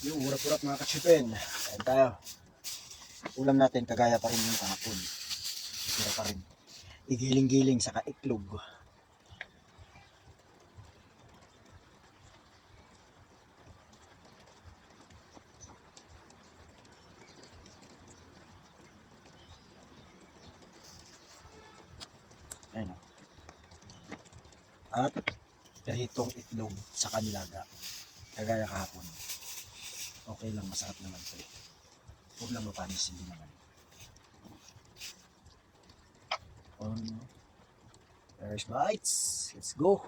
Yung urap-urap mga katsipin. Ayan tayo. Ulam natin kagaya pa rin yung kahapon. Sira pa rin. Igiling-giling sa itlog. Ayan o. At pritong itlog sa kanilaga. Kagaya kahapon. Okay lang, masarap naman ito. Huwag lang mapanis, hindi naman. There's bites. Let's go.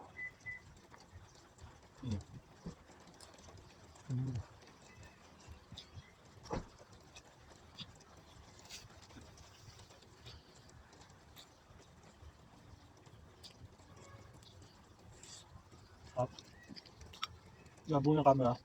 Up. Labo ng camera.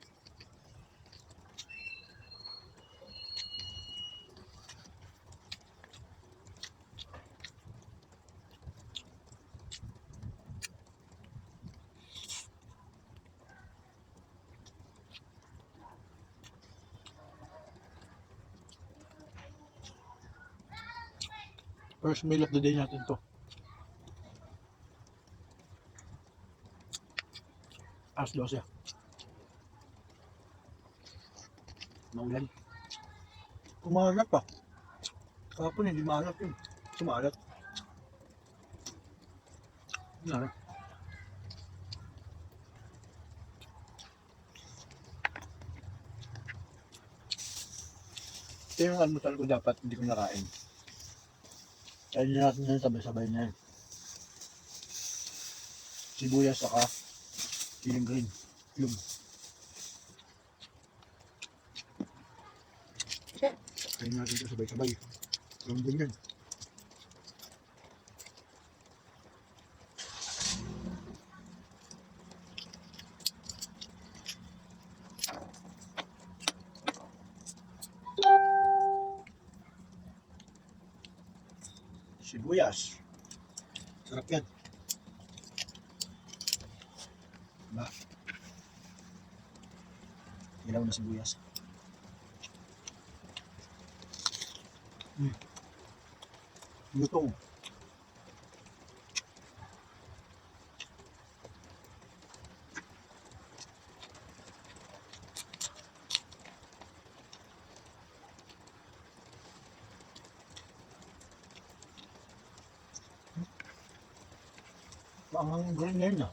First meal of the day natin to. Alas 12. Maulan. Umalat pa. Kahapon hindi maalat yun. Sumalat. Maalat. Ito yung almusal ko dapat hindi ko nakain. Kaya hindi natin yan sabay-sabay na yan. Sibuyas saka siling green. Yung. Kaya natin ito sabay-sabay. Yung din yan. Sibuyas. Sarap yan. Diba? Ilaw na sibuyas. Lutong. Ang green na yun ah.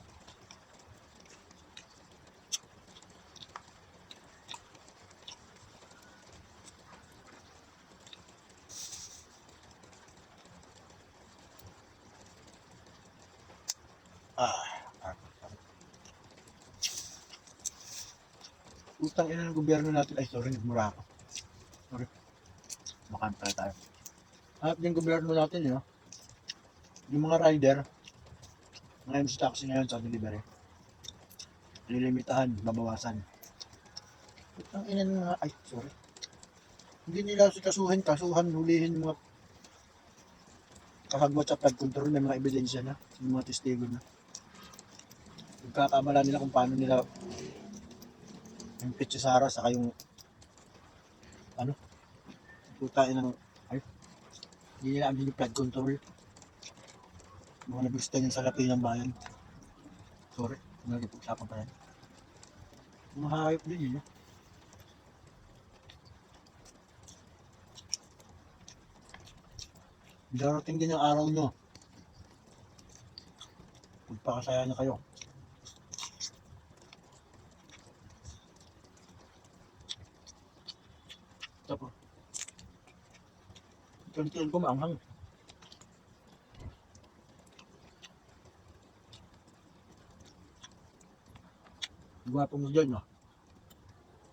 Utang ina ng gobyerno natin. Ay, sorry, nagmura ako. Sorry. Makanta tayo. At yung gobyerno natin, yun, yung mga rider, mga MC taxi ngayon sa delivery, lilimitahan, babawasan. Utang ina ng mga, ay, sorry. Hindi nila kasuhan, hulihin yung mga kakagwat sa flood control, may mga ebidensya na, yung mga testigo na. Nagkakamala nila kung paano nila yung pitch sa Sara, saka yung ano, putain ng, ay, hindi nila amin yung flood control. Mga nabista niya sa lapi ng bayan. Sorry, nagipag-usapan pa yan. Mga hayop din yun, no? Darating din ang araw nyo. Magpakasaya na kayo. Tapos, ito ko maanghang. Gwapo mo dyan, no?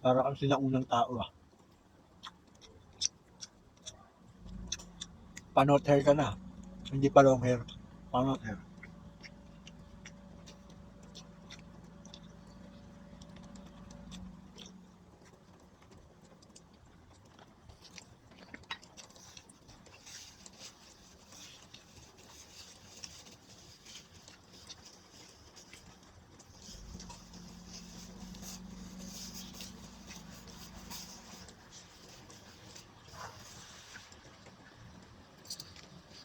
Para kang sinaunang tao, ah. Panot hair ka na. Hindi pa long hair. Panot hair.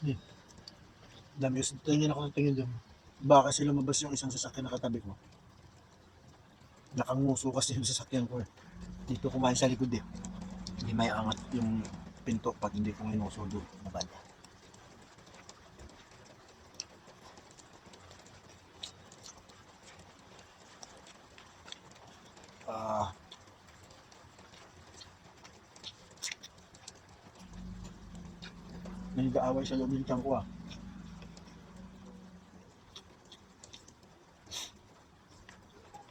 Dami kasi tingin ako ng tingin doon. Baka kasi lumabas yung isang sasakyan na katabi ko. Nakanguso kasi yung sasakyan ko eh. Dito kumain sa likod eh. Hindi may angat yung pinto pag hindi ko minuso doon na banda. Ah, nag-aaway sa loob ng tiyan ko ah.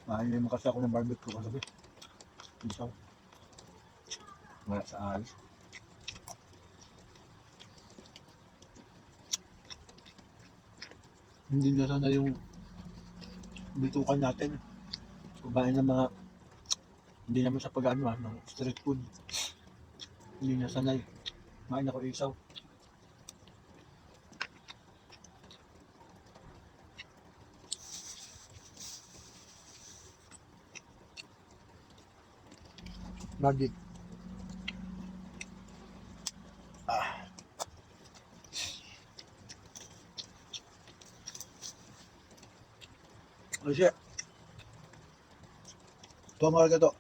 Mahal mo kasi ako ng barbecue kagabi. Isaw. Wala sa ayos. Hindi na sana yung bitukan natin. Kumain ng mga hindi naman sa pag-ano ng street food. Hindi na sanay. Kumain ako isaw. Magic. Ah. Kasi, ito ang mahalaga to.